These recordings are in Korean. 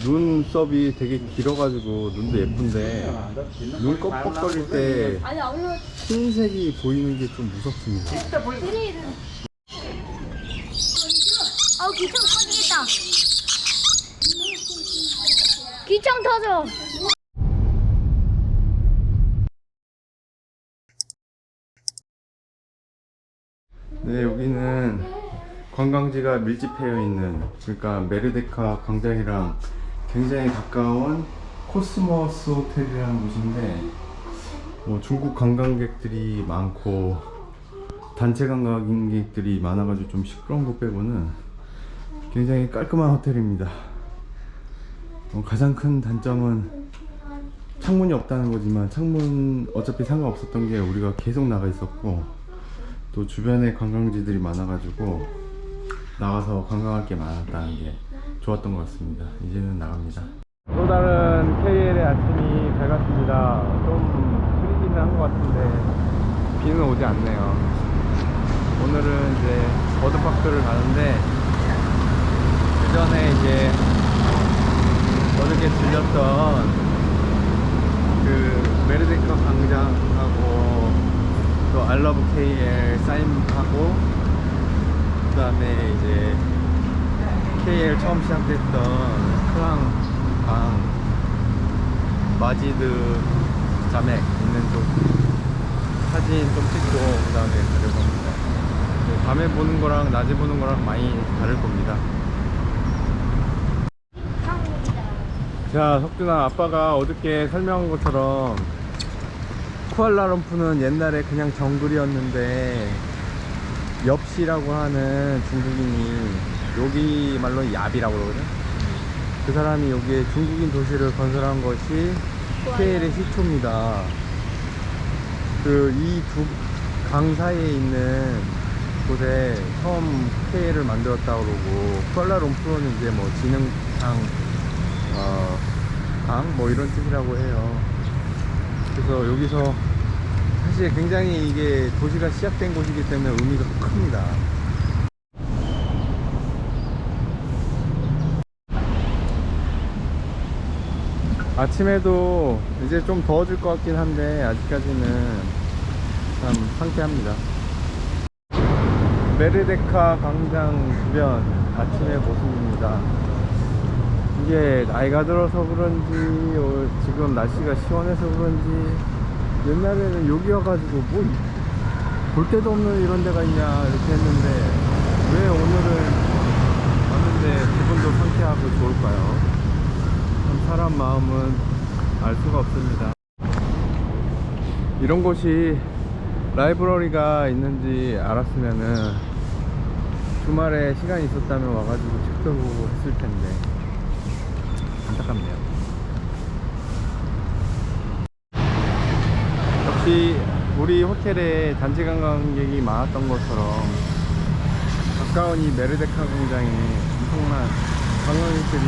눈썹이 되게 길어가지고 눈도 예쁜데 눈 껌뻑거릴 때 흰색이 보이는 게 좀 무섭습니다. 귀청 터지겠다. 귀청 터져. 네, 여기는 관광지가 밀집되어 있는, 그러니까 메르데카 광장이랑 굉장히 가까운 코스모스 호텔이라는 곳인데, 뭐 중국 관광객들이 많고 단체 관광객들이 많아가지고 좀 시끄러운 것 빼고는 굉장히 깔끔한 호텔입니다. 가장 큰 단점은 창문이 없다는 거지만, 창문 어차피 상관없었던 게 우리가 계속 나가 있었고, 또 주변에 관광지들이 많아가지고 나가서 관광할 게 많았다는 게 좋았던 것 같습니다. 이제는 나갑니다. 또 다른 KL의 아침이 밝았습니다. 좀 흐리기는 한 것 같은데 비는 오지 않네요. 오늘은 이제 버드파크를 가는데, 그 전에 이제 어저께 들렸던 그 메르데카 광장하고 또 알러브 KL 사인하고, 그 다음에 이제 KL 처음 시작됐던 크랑강 마지드 자맥 있는 쪽 사진 좀 찍고 그 다음에 가려고 합니다. 밤에 보는 거랑 낮에 보는 거랑 많이 다를 겁니다. 자, 석준아, 아빠가 어저께 설명한 것처럼 쿠알라룸푸르는 옛날에 그냥 정글이었는데, 엽시라고 하는 중국인이, 여기 말로 얍이라고 그러거든. 그 사람이 여기에 중국인 도시를 건설한 것이 KL의 시초입니다. 그 이 두 강 사이에 있는 곳에 처음 KL을 만들었다고 그러고, 쿠알라룸푸르는 이제 뭐 진흥탕 강 뭐 이런 뜻이라고 해요. 그래서 여기서 사실 굉장히 이게 도시가 시작된 곳이기 때문에 의미가 큽니다. 아침에도 이제 좀 더워질 것 같긴 한데 아직까지는 참 상쾌합니다. 메르데카 광장 주변 아침의 모습입니다. 이게 나이가 들어서 그런지 지금 날씨가 시원해서 그런지, 옛날에는 여기 와가지고 뭐 볼 데도 없는 이런 데가 있냐 이렇게 했는데, 왜 오늘은 왔는데 기분도 상쾌하고 좋을까요? 참 사람 마음은 알 수가 없습니다. 이런 곳이 라이브러리가 있는지 알았으면은 주말에 시간이 있었다면 와가지고 책도 보고 했을 텐데 안타깝네요. 역시 우리 호텔에 단체 관광객이 많았던 것처럼 가까운 이 메르데카 광장에 엄청난 관광객들이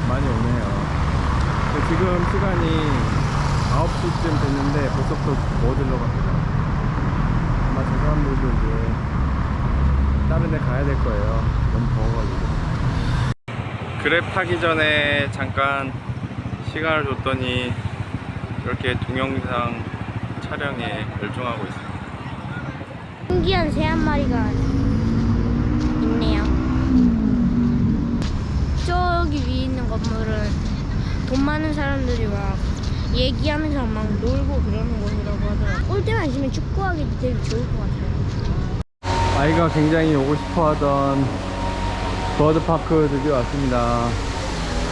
많이 오네요. 지금 시간이 9시쯤 됐는데 벌써부터 못 들러갑니다. 아마 저 사람들도 이제 다른 데 가야 될 거예요. 너무 더워가지고. 그랩 타기 전에 잠깐 시간을 줬더니 이렇게 동영상 촬영에 열중하고 있습니다. 신기한 새 한 마리가 있네요. 저기 위에 있는 건물은 돈 많은 사람들이 막 얘기하면서 막 놀고 그러는 곳이라고 하더라고요. 올 때만 있으면 축구하기 되게 좋을 것 같아요. 아이가 굉장히 오고 싶어 하던 버드파크 드디어 왔습니다.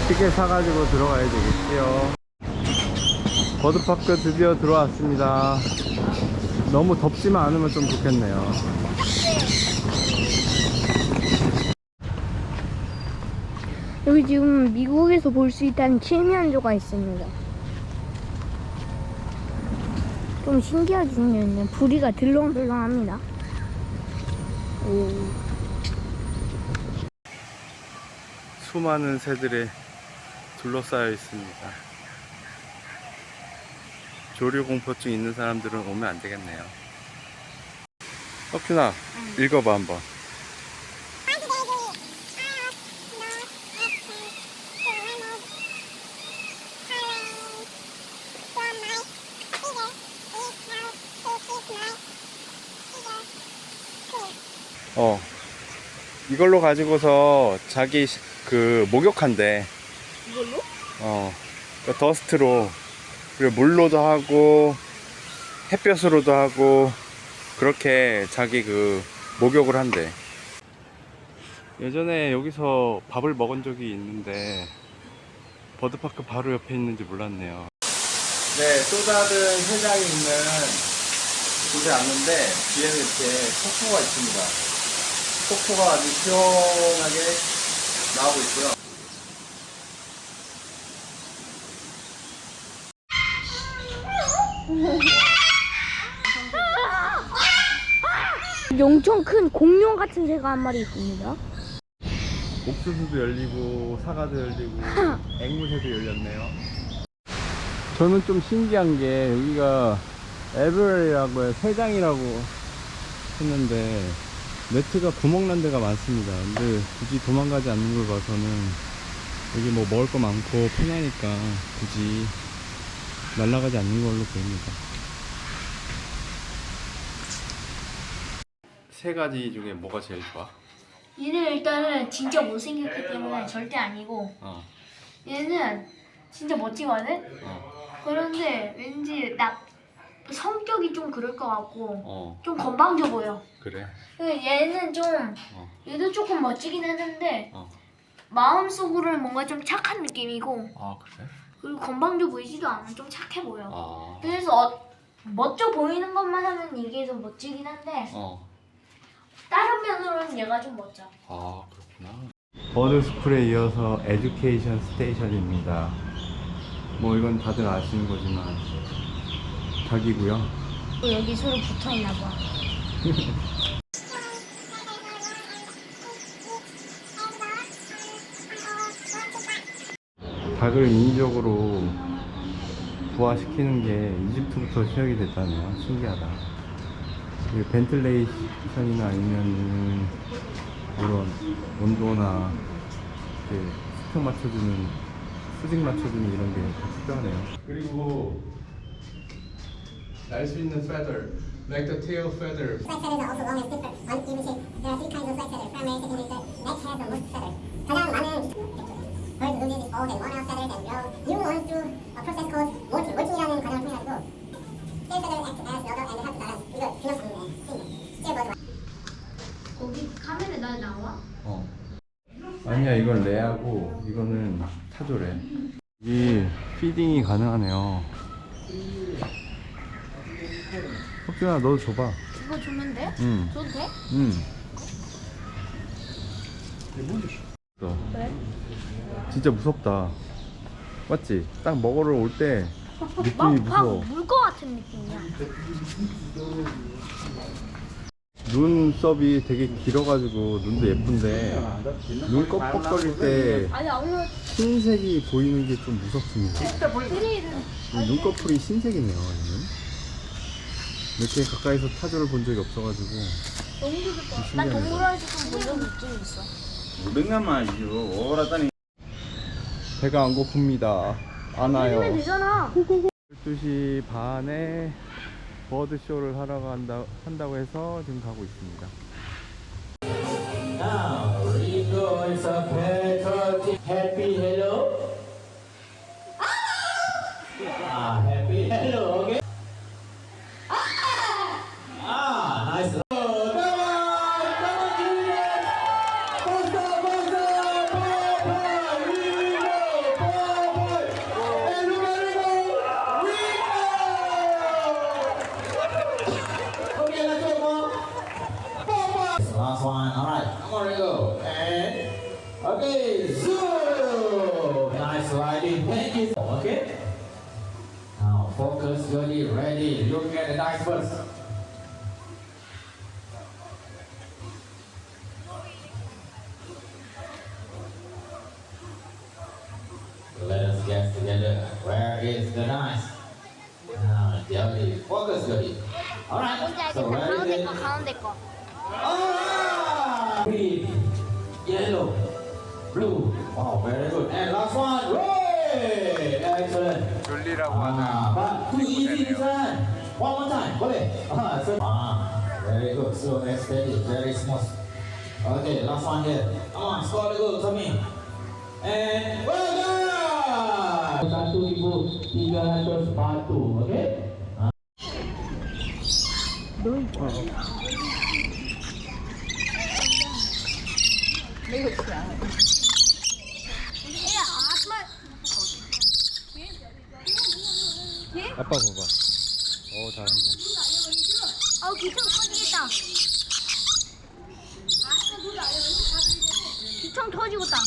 티켓 사가지고 들어가야 되겠지요. 버드파크 드디어 들어왔습니다. 너무 덥지만 않으면 좀 좋겠네요. 여기 지금 미국에서 볼 수 있다는 칠면조가 있습니다. 좀 신기하게 생겼네. 부리가 들렁들렁합니다. 오. 수많은 새들에 둘러싸여 있습니다. 조류공포증 있는 사람들은 오면 안 되겠네요. 석준아, 읽어봐 한번. 이걸로 가지고서 자기 그 목욕한대. 이걸로? 그 더스트로. 그리고 물로도 하고 햇볕으로도 하고 그렇게 자기 그 목욕을 한대. 예전에 여기서 밥을 먹은 적이 있는데 버드파크 바로 옆에 있는지 몰랐네요. 네, 또 다른 회장이 있는 곳에 왔는데 뒤에는 이렇게 폭포가 있습니다. 폭포가 아주 시원하게 나오고 있고요. 엄청 큰 공룡 같은 새가 한 마리 있습니다. 옥수수도 열리고 사과도 열리고 앵무새도 열렸네요. 저는 좀 신기한 게 여기가 에브리라고 해요. 새장이라고 했는데 네트가 구멍난 데가 많습니다. 근데 굳이 도망가지 않는 걸 봐서는 여기 뭐 먹을 거 많고 편하니까 굳이 날아가지 않는 걸로 보입니다. 세 가지 중에 뭐가 제일 좋아? 얘는 일단은 진짜 못생겼기 때문에 절대 아니고, 얘는 진짜 멋지거든? 그런데 왠지 성격이 좀 그럴 것 같고 좀 건방져 보여. 그래? 얘는 좀 얘도 조금 멋지긴 했는데 마음속으로는 뭔가 좀 착한 느낌이고, 아 그래? 그리고 건방져 보이지도 않아. 좀 착해 보여. 아. 그래서 멋져 보이는 것만 하면 이게 더 멋지긴 한데 다른 면으로는 얘가 좀 멋져. 아 그렇구나. 버드스쿨에 이어서 에듀케이션 스테이션입니다. 뭐 이건 다들 아시는 거지만 닭이고요. 여기 서로 붙어 있나 봐. 닭을 인위적으로 부화시키는 게 이집트부터 시작이 됐다네요. 신기하다. 이 벤틀레이션이나 아니면 이런 온도나 수평 맞춰주는, 수직 맞춰주는 이런 게 필요하네요. 그리고 날 수 있는 feather, like the tail feather. Flight feathers are also long and different. Uneven shape. There are three kinds of flight feathers: primary, secondary, third. Neck has the most feathers. 가장 많은 birds loses its all and one out feathers and grow new ones through a process called molting. molting이라는 과정을 통해 가지고 tail feathers act as rudder and help balance. 이거 균형 잡는 데 쓰는 거. 거기 카메라 나 나와? 아니야, 이건 레하고 이거는 타조래. 이 피딩이 가능하네요. 혁준아, 너도 줘봐. 이거 주면 돼? 응. 줘도 돼? 응. 왜? 진짜 무섭다. 맞지? 딱 먹으러 올 때 느낌이 무서워. 물것 같은 느낌이야. 눈썹이 되게 길어가지고 눈도 예쁜데 눈 껍벅거릴 때 아니 아무래도 흰색이 보이는 게 좀 무섭습니다. 스릴은 이 눈꺼풀이 흰색이네요. 얘는. 이렇게 가까이서 타조를 본 적이 없어가지고. 너무 좋을 것 같아. 난 동물원에서 본 적이 있긴 있어. 우리가 말이죠. 오라다니. 배가 안 고픕니다. 안 와요. 해주면 되잖아. 12시 반에 버드쇼를 하러 한다고 해서 지금 가고 있습니다. Now, Rico is a patriotic. Happy hello. Happy hello. Okay. Nice. Last one. All right. Come on, Rico. And okay, zoom. Nice riding. Thank you. Okay. Now focus, Jody. Ready. Look at the dice first. Let us guess together. Where is the dice? Now, Jody. Focus, Jody. All right. So where is it? 가운데 거. Ah! Green, yellow, blue. Wow, very good. And last one, red. Excellent. 졸리라고 하는 But too easy this one. One more time. boleh. So, very good. Slow and steady. Very smooth. Okay, last one here. Come on, score the goal, Tommy. And well done! 1,340, okay? 아빠 봐봐. 잘한다. 아우 귀청 터지겠다. 귀청 터지겠다.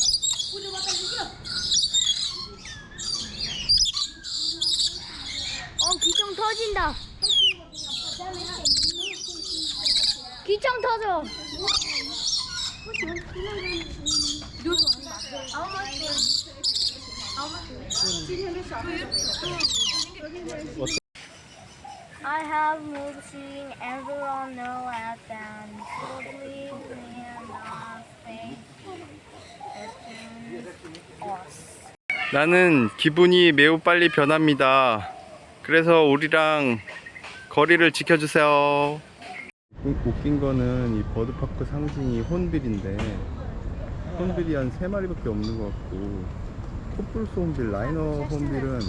귀청 터진다. 귀청 터져. I have moved seeing everyone know at them. So please not think us. 나는 기분이 매우 빨리 변합니다. 그래서 우리랑 거리를 지켜주세요. 웃긴 거는 이 버드파크 상징이 혼빌인데 혼빌이 한 3마리밖에 없는 것 같고 코뿔소 혼빌, 라이너 혼빌은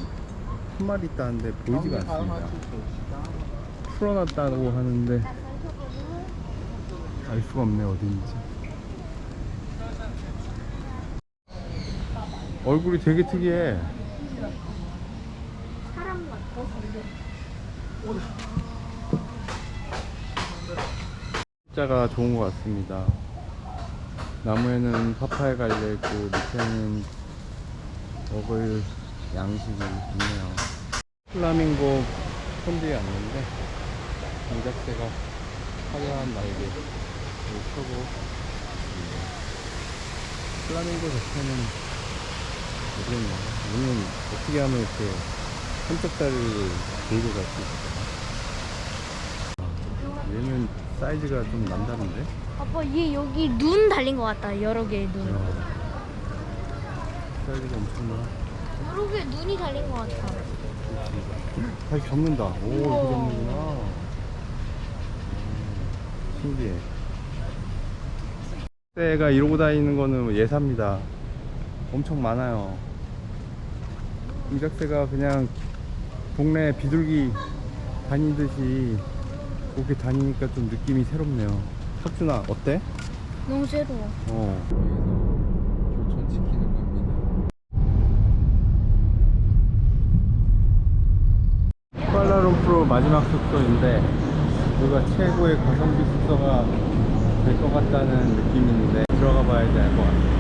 1마리 있다는데 보이지가 않습니다. 풀어놨다고 하는데 알 수가 없네 어디인지. 얼굴이 되게 특이해. 사람 같아. 숫자가 좋은 것 같습니다. 나무에는 파파야 갈려있고 밑에는 먹을 양식이 있네요. 플라밍고 혼들이 왔는데 공작새가 화려한 날개 펴고 있습니다. 플라밍고 자체는 모르겠네요. 얘는 어떻게 하면 이렇게 한쪽다리를 들고 갈 수 있을까? 얘는 사이즈가 좀 남다른데? 아빠 얘 여기 눈 달린 것 같다. 여러 개의 눈. 사이즈가 엄청나. 여러 개의 눈이 달린 것 같아. 다시 접는다. 오, 이렇게 접는구나. 신기해. 새가 이러고 다니는 거는 예사입니다. 엄청 많아요. 공작새가 그냥 동네 비둘기 다니듯이 그렇게 다니니까 좀 느낌이 새롭네요. 석준아, 어때? 너무 새로워. 교촌 지키는 겁니다. 쿠알라룸푸르 마지막 숙소인데 여기가 최고의 가성비 숙소가 될 것 같다는 느낌인데 들어가 봐야지 알 것 같습니다.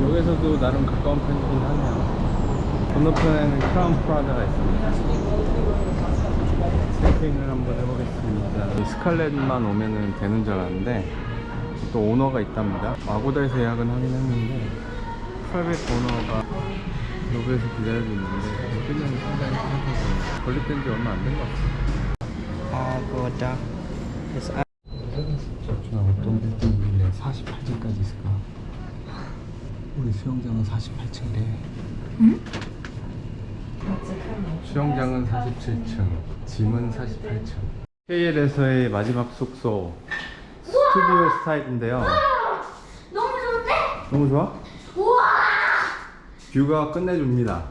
여기서도 나름 가까운 편이긴 하네요. 건너편에는 크라운 프라자가 있습니다. 체킹을 한번 해보겠습니다. 스칼렛만 오면은 되는 줄 알았는데 또 오너가 있답니다. 아고다에서 예약은 하긴 했는데 프라이빗 오너가 여기에서 기다리고 있는데 여기는 상당히 편하거든요. 건립된 지 얼마 안 된 것 같아요. 저쪽은 어떤 빌딩이길래 48층까지 있을까? 우리 수영장은 48층이래. 응? 수영장은 47층, 짐은 48층. KL에서의 마지막 숙소 스튜디오 스타일인데요. 너무 좋은데? 너무 좋아? 우와! 뷰가 끝내줍니다.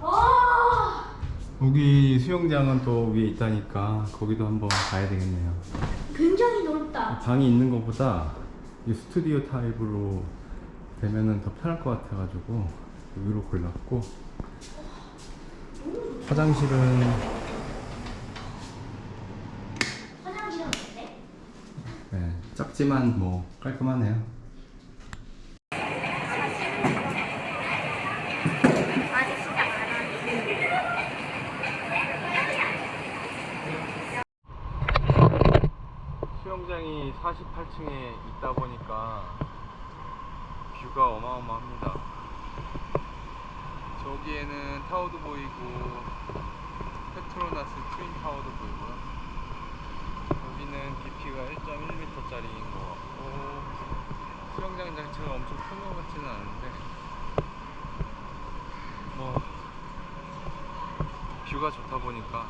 여기 수영장은 또 위에 있다니까 거기도 한번 가야 되겠네요. 굉장히 넓다. 방이 있는 것보다 이 스튜디오 타입으로 되면은 더 편할 것 같아가지고 여기로 골랐고, 화장실은 어때? 네, 작지만 뭐 깔끔하네요. 아직 시작 안 하네. 수영장이 48층에 있다 보니까 뷰가 어마어마합니다. 저기에는 타워도 보이고 페트로나스 트윈 타워도 보이고요. 여기는 DP가 1.1m짜리인 것 같고 수영장 자체가 엄청 큰 것 같지는 않은데 뭐 뷰가 좋다 보니까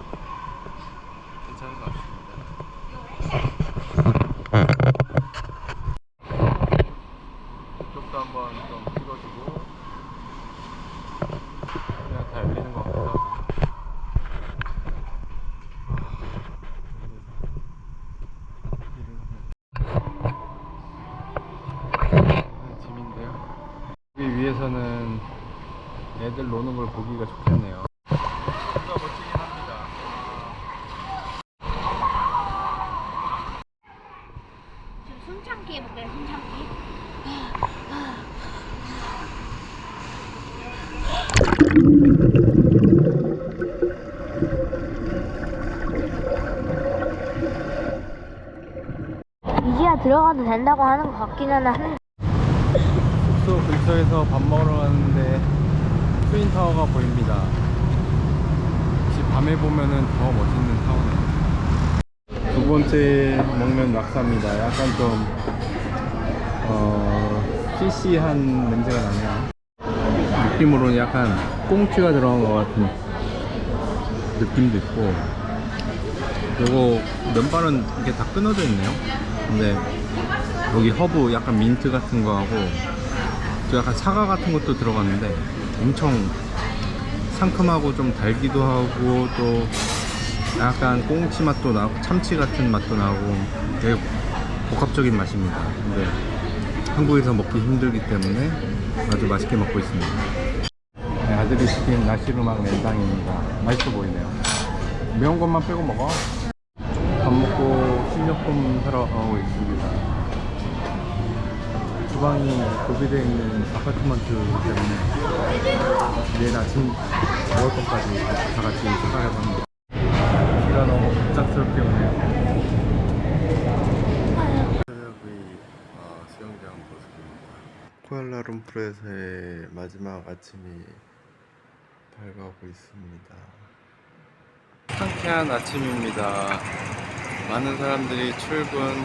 괜찮은 것 같습니다. 애들 노는 걸 보기가 좋겠네요. 뭔가 멋지긴 합니다. 숨 참기 해볼까요? 숨 참기. 이제야 들어가도 된다고 하는 것 같기는 한데. 숙소 근처에서 밥 먹으러 갔는데 트윈타워가 보입니다. 역시 밤에 보면은 더 멋있는 타워네요. 두 번째 먹는 낙사입니다. 약간 좀 피시한 냄새가 나네요. 느낌으로는 약간 꽁치가 들어간 것 같은 느낌도 있고, 요거 면발은 이게 다 끊어져 있네요. 근데 여기 허브 약간 민트 같은 거 하고 또 약간 사과 같은 것도 들어갔는데 엄청 상큼하고 좀 달기도 하고 또 약간 꽁치 맛도 나고 참치 같은 맛도 나고 되게 복합적인 맛입니다. 근데 한국에서 먹기 힘들기 때문에 아주 맛있게 먹고 있습니다. 네, 아들이 시킨 나시르막 렌상입니다. 맛있어 보이네요. 매운 것만 빼고 먹어. 밥 먹고 식료품 사러 가고 있습니다. 주방이 구비되어 있는 아파트먼트이기 때문에 내일 아침 먹을 것까지 다 같이 생각해서 합니다. 비가 너무 갑작스럽게 오네요. 여기 수영장 모습입니다. 쿠알라룸푸르에서의 마지막 아침이 밝아오고 있습니다. 상쾌한 아침입니다. 많은 사람들이 출근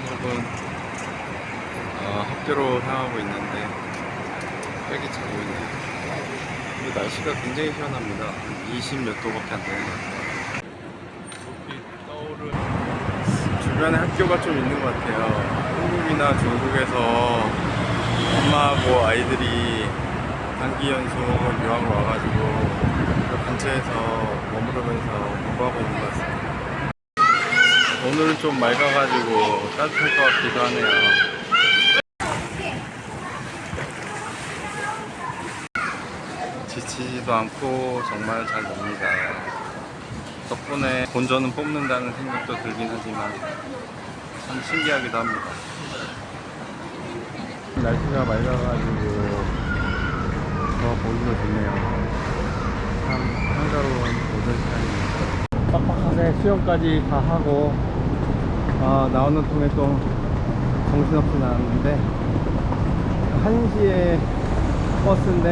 학교로 향하고 있는데 활기차 보이네요. 그리고 날씨가 굉장히 시원합니다. 20몇 도밖에 안 되는 것 같아요. 높이 떠오른 주변에 학교가 좀 있는 것 같아요. 한국이나 중국에서 엄마하고 아이들이 단기 연수 혹은 유학을 와가지고 그 근처에서 머무르면서 공부하고 있는 것 같습니다. 오늘은 좀 맑아가지고 따뜻할 것 같기도 하네요. 지치지도 않고 정말 잘 놉니다. 덕분에 본전은 뽑는다는 생각도 들긴 하지만 참 신기하기도 합니다. 날씨가 맑아가지고 더 보기가 좋네요. 참 한가로운 오전 시간입니다. 빡빡하게 수영까지 다 하고 나오는 통에 또 정신없이 나왔는데 1시에 버스인데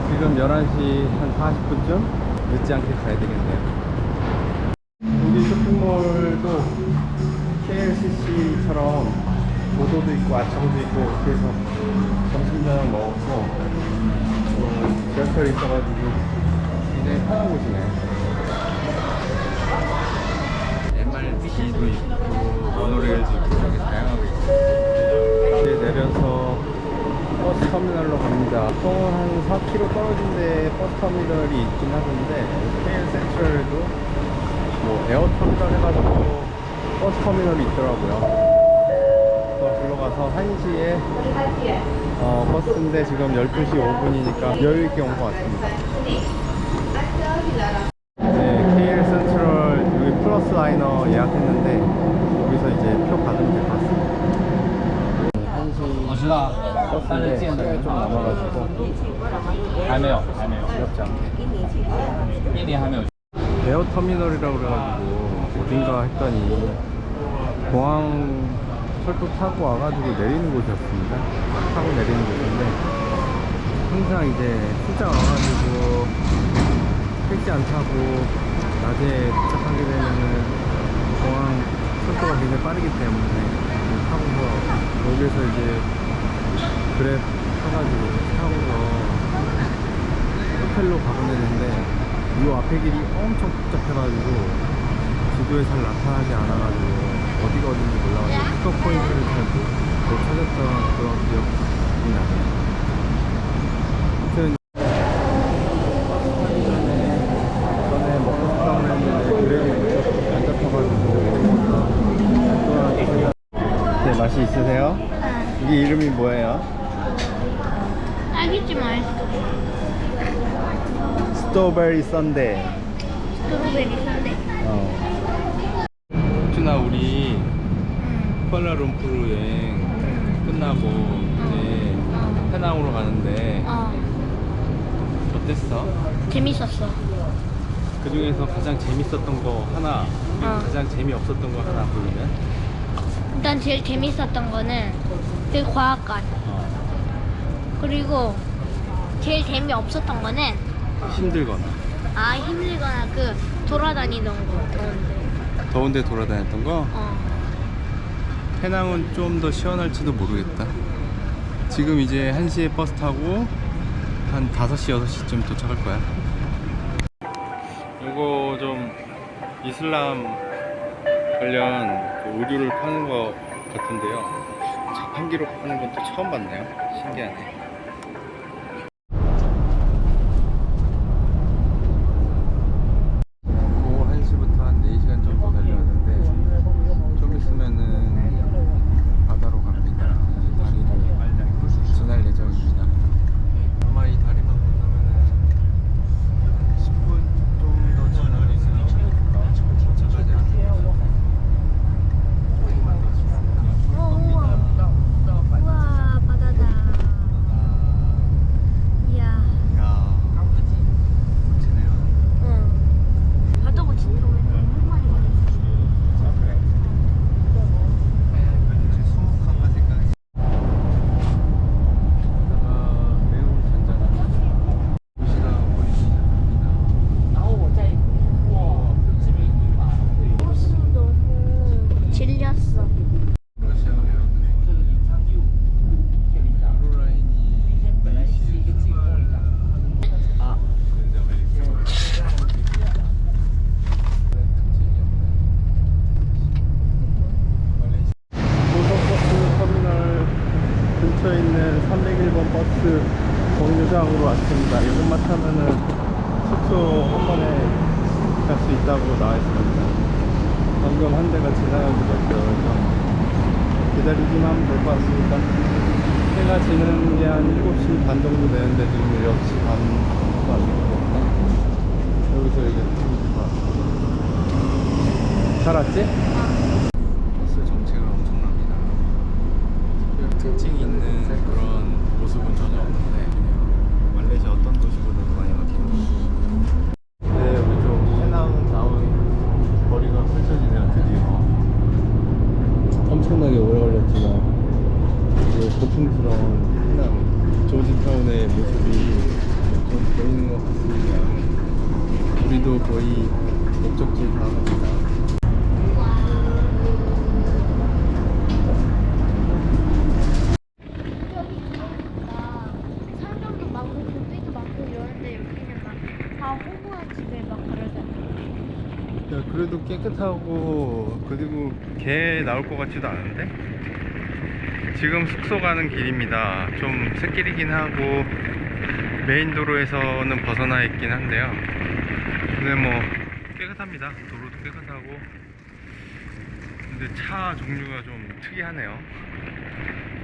지금 11시 한 40분쯤 늦지 않게 가야 되겠네요. 여기 쇼핑몰도 KLCC처럼 도도도 있고 아청도 있고 이렇게 해서 점심 저녁 먹었고 지하철이 있어가지고 굉장히 편한 곳이네. MRT도 있고 모노레일도 있고 되게 다양하게 있어요. 이제 내려서 버스 터미널로 갑니다. 보통 한 4km 떨어진 데 버스 터미널이 있긴 하던데 KL 센트럴에도 뭐 에어 터미널 해가지고 버스 터미널이 있더라고요. 들어가서 1시에 버스인데 지금 12시 5분이니까 여유있게 온 것 같습니다. 네, KL 센트럴 여기 플러스 라이너 예약했는데 여기서 이제 표 받으면 될 것 같습니다. 1시 버스인데 시간이 좀 남아가지고 지겹지 않게 에어 터미널이라고 그래가지고 어딘가 했더니 공항 철도 타고 와가지고 내리는 곳이었습니다. 타고 내리는 곳인데 항상 이제 출장 와가지고 택시 안 타고 낮에 도착하게 되면은 공항 철도가 굉장히 빠르기 때문에 타고서 여기서 이제 그랩 타가지고 타고서 호텔로 가고 내는데 이 앞에 길이 엄청 복잡해가지고 지도에 잘 나타나지 않아가지고 어디가 어딘지 몰라가지고 픽업 포인트를 잘 못 찾았던 그런 기억이 나네요. 아무튼 버스 타기 전에 먹고 싶다고 했는데 그래도 안 잡혀가지고 네, 맛이 있으세요? 응. 이게 이름이 뭐예요? 딸기찜 맛있어. 스트로베리 썬데이. 스트로베리 sundae. 준아, 우리 쿠알라룸푸르 여행 끝나고 이제 페낭으로 가는데 어땠어? 재밌었어. 그 중에서 가장 재밌었던 거 하나, 그리고 가장 재미없었던 거 하나 고르면? 일단 제일 재밌었던 거는 그 과학관. 그리고 제일 재미없었던 거는 힘들거나. 힘들거나 그 돌아다니던 거. 더운데 돌아다녔던 거? 페낭은 좀 더 시원할지도 모르겠다. 지금 이제 1시에 버스 타고 한 5시, 6시쯤 도착할 거야. 이거 좀 이슬람 관련 그 의류를 파는 거 같은데요. 자판기로 파는 건 또 처음 봤네요. 신기하네. 오후 1시부터 한 4시간 정도 달려왔는데 좀 있으면은 바다로 갑니다. 다리를 지날 예정입니다. 아마 이 다리만 건너면은 10분 좀 더 지나면 도착하지 않을까. 조금만 더 지나면 우와, 바다다. 이야. 이야, 멋지네요. 응. 바다가 진짜 너무 많이 가졌어. 아, 그래? 왠지 수묵한가 생각이. 바다가 매우 잔잔합니다. 도시가 보이기 시작합니다. 버스 너무 질렸어. 러시아어였는데 유로라인이 4시에 출발하는 근데 아메리카 특징이 없네. 고속버스 터미널 근처에 있는 301번 버스 정류장으로 왔습니다. 이것만 타면은 숙소 한 번에 갈 수 있다고 나와 있습니다. 방금 한 대가 지나가기로 했죠. 그래서 기다리기만 하면 될 것 같습니다. 해가 지는 게 한 7시 반 정도 되는데 지금 6시 반 왔고 여기서 이제 잘 왔지? 버스 정체가 엄청납니다. 특징이 있는 그런 모습은 전혀 없는데 말레이시아 어떤 도시보다도 많이 막히는. 네, 우리 좀 해낭 다운 거리가 펼쳐지네요. 드디어 엄청나게 오래 걸렸지만 이제 고풍스러운 해낭 조지타운의 모습이 좀 보이는 것 같습니다. 우리도 거의 목적지 다가갑니다. 사람도 많고 고기도 많고 이러는데 여기는 막 다 허무한 집에 막 그러잖아. 야, 그래도 깨끗하고 그리고 개 나올 것 같지도 않은데? 지금 숙소 가는 길입니다. 좀 샛길이긴 하고 메인 도로에서는 벗어나 있긴 한데요. 근데 뭐 깨끗합니다. 도로도 깨끗하고. 근데 차 종류가 좀 특이하네요.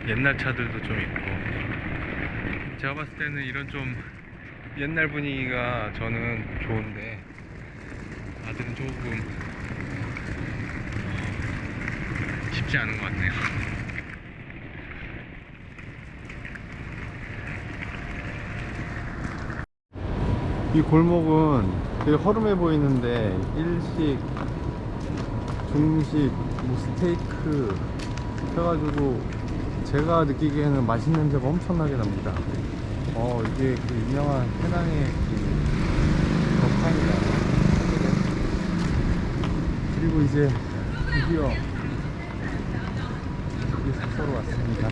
옛날 차들도 좀 있고. 제가 봤을 때는 이런 좀 옛날 분위기가 저는 좋은데 아들은 조금 쉽지 않은 것 같네요. 이 골목은 되게 허름해 보이는데 일식, 중식, 뭐 스테이크 해가지고 제가 느끼기에는 맛있는 냄새가 엄청나게 납니다. 이게 그 유명한 해낭의 그 덕판이다. 그리고 이제 드디어 우리 숙소로 왔습니다.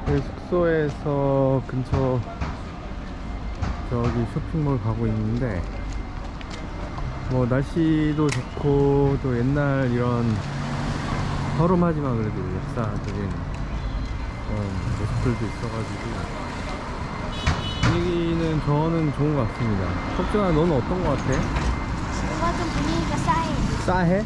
네, 숙소에서 근처 저기 쇼핑몰 가고 있는데 뭐 날씨도 좋고 또 옛날 이런 허름하지만 그래도 역사적인 모습들도 있어가지고 분위기는 저는 좋은 것 같습니다. 석준아, 너는 어떤 것 같아? 뭔가 좀 분위기가 싸해. 싸해?